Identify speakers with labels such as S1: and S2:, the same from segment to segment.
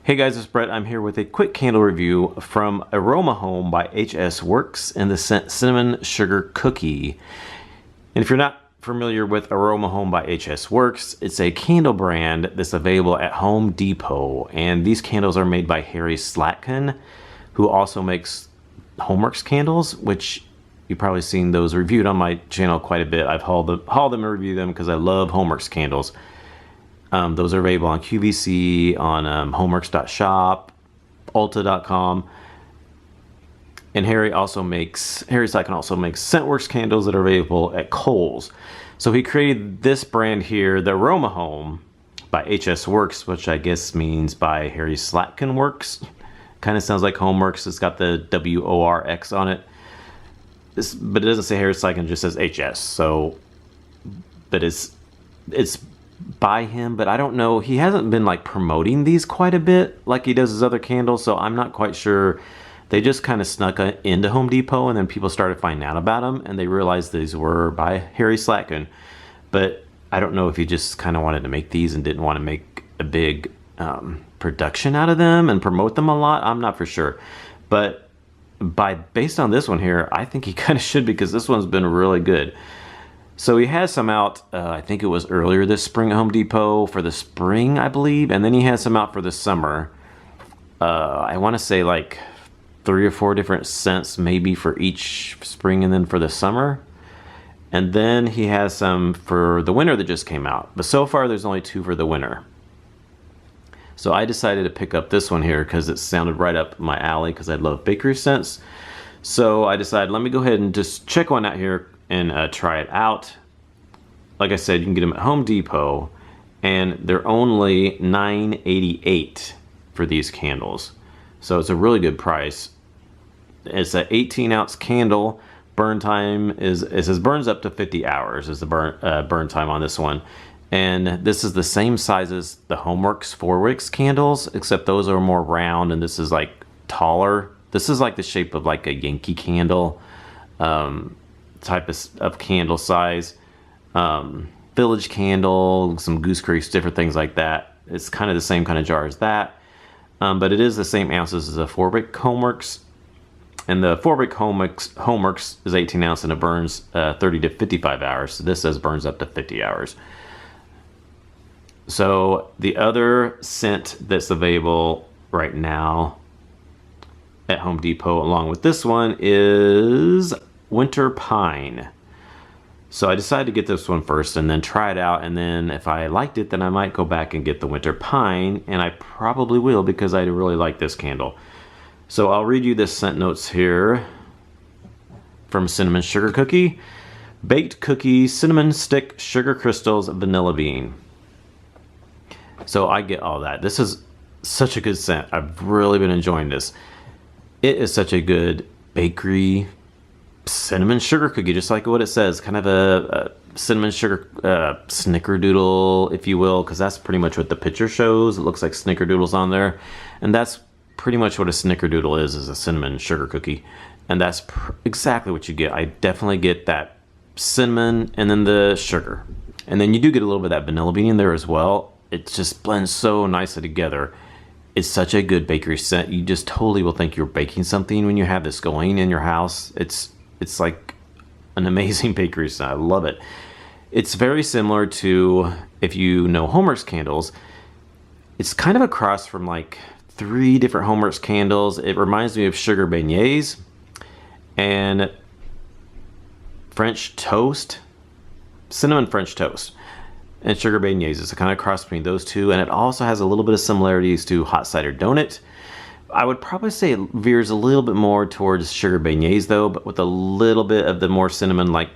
S1: Hey guys, it's Brett. I'm here with a quick candle review from AROMAHOME by HSWORX in the scent Cinnamon Sugar Cookie. And if you're not familiar with AROMAHOME by HSWORX, it's a candle brand that's available at Home Depot. And these candles are made by Harry Slatkin, who also makes HSWORX candles, which you've probably seen those reviewed on my channel quite a bit. I've hauled them and reviewed them because I love HSWORX candles. Those are available on QVC, on homeworks.shop, ulta.com. And Harry Slatkin also makes ScentWorks candles that are available at Kohl's. So he created this brand here, the AROMAHOME by HSWORX, which I guess means by Harry Slatkin Works. Kind of sounds like HSWORX. It's got the WORX on it. But it doesn't say Harry Slatkin, it just says HS. So, but it's by him, but I don't know. He hasn't been like promoting these quite a bit like he does his other candles, so I'm not quite sure. They just kind of snuck into Home Depot, and then people started finding out about them, and they realized these were by Harry Slatkin. But I don't know if he just kind of wanted to make these and didn't want to make a big production out of them and promote them a lot. I'm not for sure, but based on this one here, I think he kind of should, because this one's been really good. So he has some out, I think it was earlier this spring at Home Depot for the spring, I believe. And then he has some out for the summer. I want to say like 3 or 4 different scents maybe for each spring and then for the summer. And then he has some for the winter that just came out. But so far there's only 2 for the winter. So I decided to pick up this one here because it sounded right up my alley because I love bakery scents. So I decided, let me go ahead and just check one out here and try it out. Like I said, you can get them at Home Depot, and they're only $9.88 for these candles. So it's a really good price. It's an 18-ounce candle. Burn time it says burns up to 50 hours is the burn time on this one. And this is the same size as the HSWORX 4-wicks candles, except those are more round and this is like taller. This is like the shape of like a Yankee candle. Type of candle size, village candle, some Goose Creeks, different things like that. It's kind of the same kind of jar as that, but it is the same ounces as a 4-wick HSWORX, and the 4-wick HSWORX is 18 ounce and it burns 30 to 55 hours. So this says burns up to 50 hours. So the other scent that's available right now at Home Depot along with this one is Winter Pine. So I decided to get this one first and then try it out, and then if I liked it, then I might go back and get the Winter Pine, and I probably will because I really like this candle. So I'll read you the scent notes here from Cinnamon Sugar Cookie. Baked cookie, cinnamon stick, sugar crystals, vanilla bean. So I get all that. This is such a good scent. I've really been enjoying this. It is such a good bakery cinnamon sugar cookie, just like what it says, kind of a cinnamon sugar snickerdoodle, if you will, because that's pretty much what the picture shows. It looks like snickerdoodles on there, and that's pretty much what a snickerdoodle is a cinnamon sugar cookie, and that's exactly what you get. I definitely get that cinnamon and then the sugar, and then you do get a little bit of that vanilla bean in there as well. It just blends so nicely together. It's such a good bakery scent. You just totally will think you're baking something when you have this going in your house. It's like an amazing bakery scent. I love it. It's very similar to, if you know HSWORX candles, it's kind of a cross from like 3 different HSWORX candles. It reminds me of sugar beignets and French toast, cinnamon French toast, and sugar beignets. It's a kind of cross between those two, and it also has a little bit of similarities to hot cider donut. I would probably say it veers a little bit more towards sugar beignets though, but with a little bit of the more cinnamon, like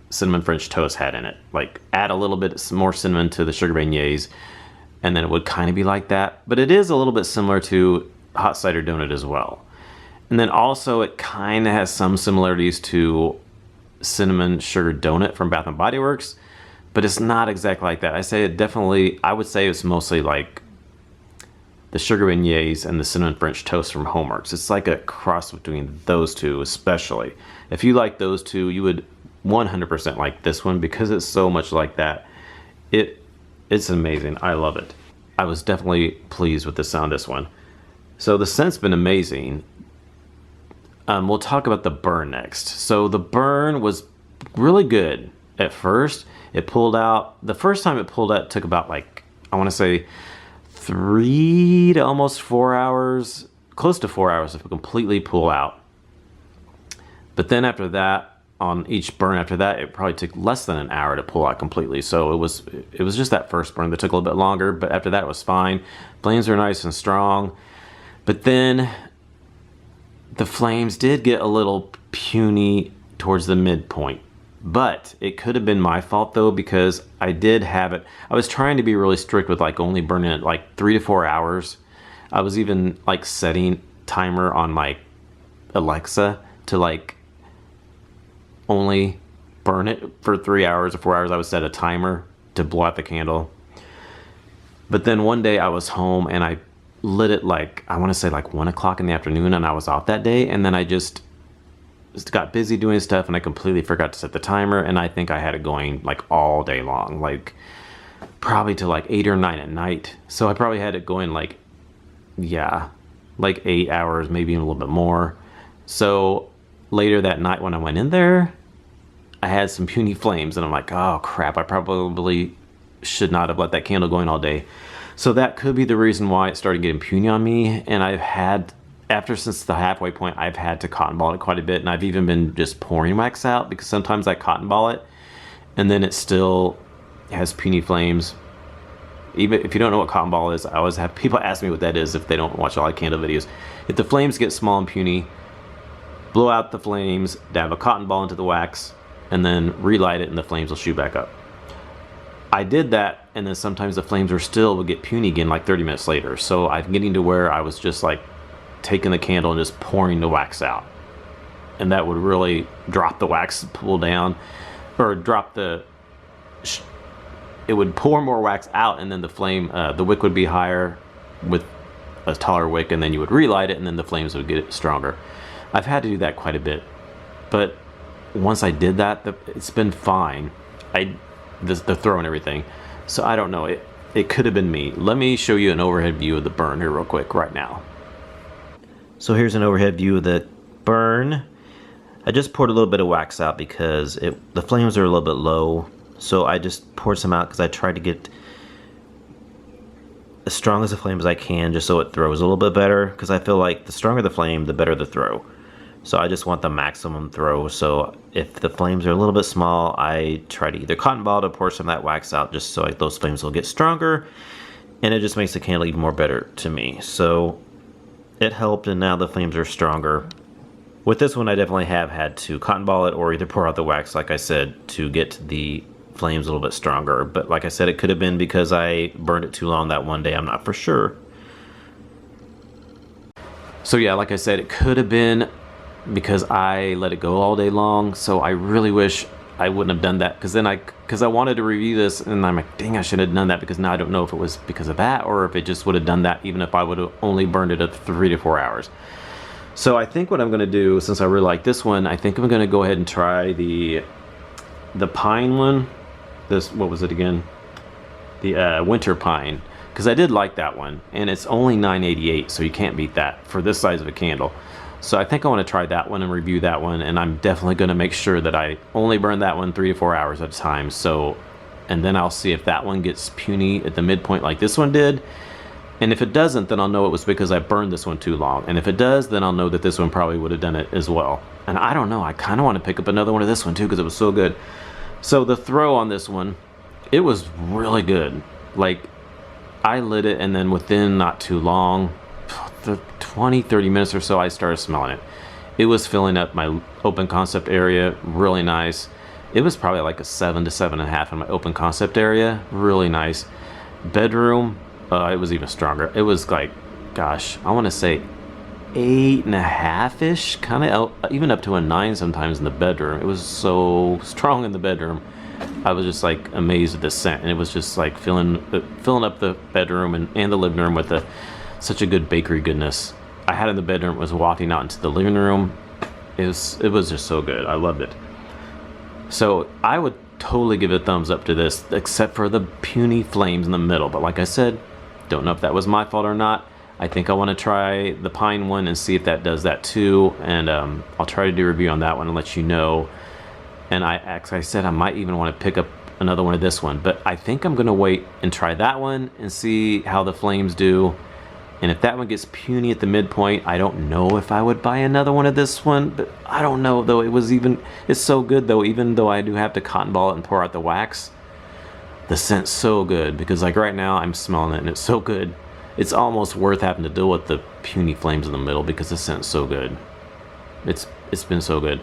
S1: cinnamon French toast had in it. Like add a little bit more cinnamon to the sugar beignets, and then it would kind of be like that. But it is a little bit similar to hot cider donut as well. And then also it kind of has some similarities to cinnamon sugar donut from Bath and Body Works, but it's not exactly like that. I would say it's mostly like the sugar beignets and the cinnamon French toast from HSWORX. It's like a cross between those two, especially. If you like those two, you would 100% like this one because it's so much like that. It's amazing. I love it. I was definitely pleased with the sound of this one. So the scent's been amazing. We'll talk about the burn next. So the burn was really good at first. It pulled out, the first time it pulled out, it took about like, I want to say 3 to almost 4 hours, close to 4 hours to completely pull out. But then after that, on each burn after that, it probably took less than an hour to pull out completely. So it was just that first burn that took a little bit longer, but after that it was fine. Flames are nice and strong. But then the flames did get a little puny towards the midpoint. But it could have been my fault though, because I did have it. I was trying to be really strict with like only burning it like 3 to 4 hours. I was even like setting timer on my Alexa to like only burn it for 3 hours or 4 hours. I would set a timer to blow out the candle. But then one day I was home and I lit it like, I want to say like 1 o'clock in the afternoon, and I was off that day, and then I just got busy doing stuff and I completely forgot to set the timer, and I think I had it going like all day long, like probably to like 8 or 9 at night. So I probably had it going like, yeah, like 8 hours, maybe even a little bit more. So later that night when I went in there, I had some puny flames, and I'm like, oh crap, I probably should not have let that candle going all day. So that could be the reason why it started getting puny on me. And I've had, since the halfway point, I've had to cotton ball it quite a bit, and I've even been just pouring wax out, because sometimes I cotton ball it and then it still has puny flames. Even if you don't know what cotton ball is, I always have people ask me what that is if they don't watch all my candle videos. If the flames get small and puny, blow out the flames, dab a cotton ball into the wax, and then relight it, and the flames will shoot back up. I did that, and then sometimes the flames would get puny again like 30 minutes later. So I'm getting to where I was just like taking the candle and just pouring the wax out, and that would really drop the wax pull down, or drop the, it would pour more wax out, and then the flame, the wick would be higher with a taller wick, and then you would relight it, and then the flames would get stronger. I've had to do that quite a bit, but once I did that, it's been fine. The throw and everything. So I don't know, it could have been me. Let me show you an overhead view of the burn here real quick right now. So here's an overhead view of the burn. I just poured a little bit of wax out because the flames are a little bit low. So I just poured some out because I tried to get as strong as the flame as I can, just so it throws a little bit better, because I feel like the stronger the flame, the better the throw. So I just want the maximum throw. So if the flames are a little bit small, I try to either cotton ball to pour some of that wax out, just so those flames will get stronger, and it just makes the candle even more better to me. So it helped, and now the flames are stronger. With this one, I definitely have had to cotton ball it or either pour out the wax, like I said, to get the flames a little bit stronger. But like I said, it could have been because I burned it too long that one day. I'm not for sure. So yeah, like I said, it could have been because I let it go all day long. So I really wish I wouldn't have done that, because I wanted to review this, and I'm like, dang, I should have done that, because now I don't know if it was because of that or if it just would have done that even if I would have only burned it at 3 to 4 hours. So I think what I'm going to do, since I really like this one, I think I'm going to go ahead and try the pine one. What was it again? The winter pine, because I did like that one, and it's only $9.88, so you can't beat that for this size of a candle. So I think I want to try that one and review that one, and I'm definitely going to make sure that I only burn that one 3 to 4 hours at a time. So, and then I'll see if that one gets puny at the midpoint like this one did. And if it doesn't, then I'll know it was because I burned this one too long. And if it does, then I'll know that this one probably would have done it as well. And I don't know, I kind of want to pick up another one of this one too, because it was so good. So the throw on this one, it was really good. Like, I lit it, and then within not too long, 20-30 minutes or so, I started smelling it. It was filling up my open concept area really nice. It was probably like a 7 to 7.5 in my open concept area. Really nice. Bedroom, it was even stronger. It was like, gosh, I want to say 8.5-ish, kind of even up to a 9 sometimes in the bedroom. It was so strong in the bedroom. I was just like amazed at the scent, and it was just like filling up the bedroom and the living room with such a good bakery goodness. I had in the bedroom, was walking out into the living room. It was just so good. I loved it. So I would totally give a thumbs up to this, except for the puny flames in the middle. But like I said, Don't know if that was my fault or not. I think I want to try the pine one and see if that does that too, and I'll try to do a review on that one and let you know. And as I said, I might even want to pick up another one of this one, but I think I'm gonna wait and try that one and see how the flames do. And if that one gets puny at the midpoint, I don't know if I would buy another one of this one, but I don't know though. It's so good though, even though I do have to cotton ball it and pour out the wax. The scent's so good, because like right now I'm smelling it and it's so good. It's almost worth having to deal with the puny flames in the middle because the scent's so good. It's been so good.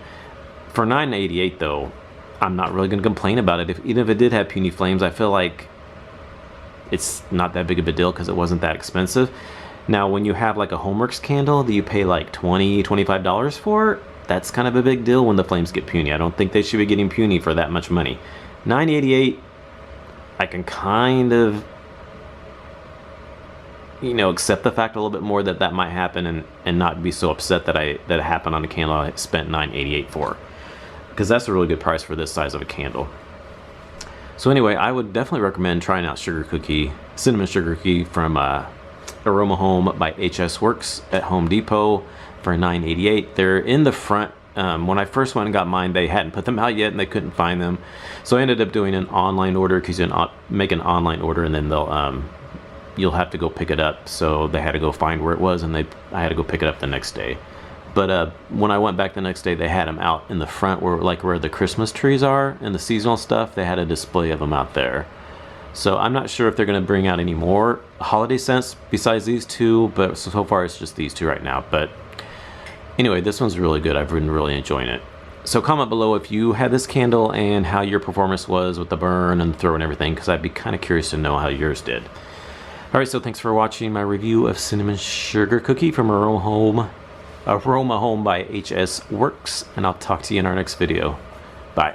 S1: For $9.88 though, I'm not really going to complain about it. Even if it did have puny flames, I feel like it's not that big of a deal because it wasn't that expensive. Now, when you have like a HSWORX candle that you pay like $20, $25 for, that's kind of a big deal when the flames get puny. I don't think they should be getting puny for that much money. $9.88, I can kind of, you know, accept the fact a little bit more that that might happen, and not be so upset that it happened on a candle I spent $9.88 for. Because that's a really good price for this size of a candle. So anyway, I would definitely recommend trying out cinnamon sugar cookie from AROMAHOME by HSWORX at Home Depot for $9.88. They're in the front. When I first went and got mine, they hadn't put them out yet and they couldn't find them. So I ended up doing an online order, because you can make an online order and then they'll you'll have to go pick it up. So they had to go find where it was, and I had to go pick it up the next day. But when I went back the next day, they had them out in the front where the Christmas trees are and the seasonal stuff. They had a display of them out there. So I'm not sure if they're going to bring out any more holiday scents besides these two, but so far it's just these two right now. But anyway, this one's really good. I've been really enjoying it. So comment below if you had this candle and how your performance was with the burn and the throw and everything, because I'd be kind of curious to know how yours did. Alright, so thanks for watching my review of Cinnamon Sugar Cookie from AROMAHOME by HSWORX, and I'll talk to you in our next video. Bye.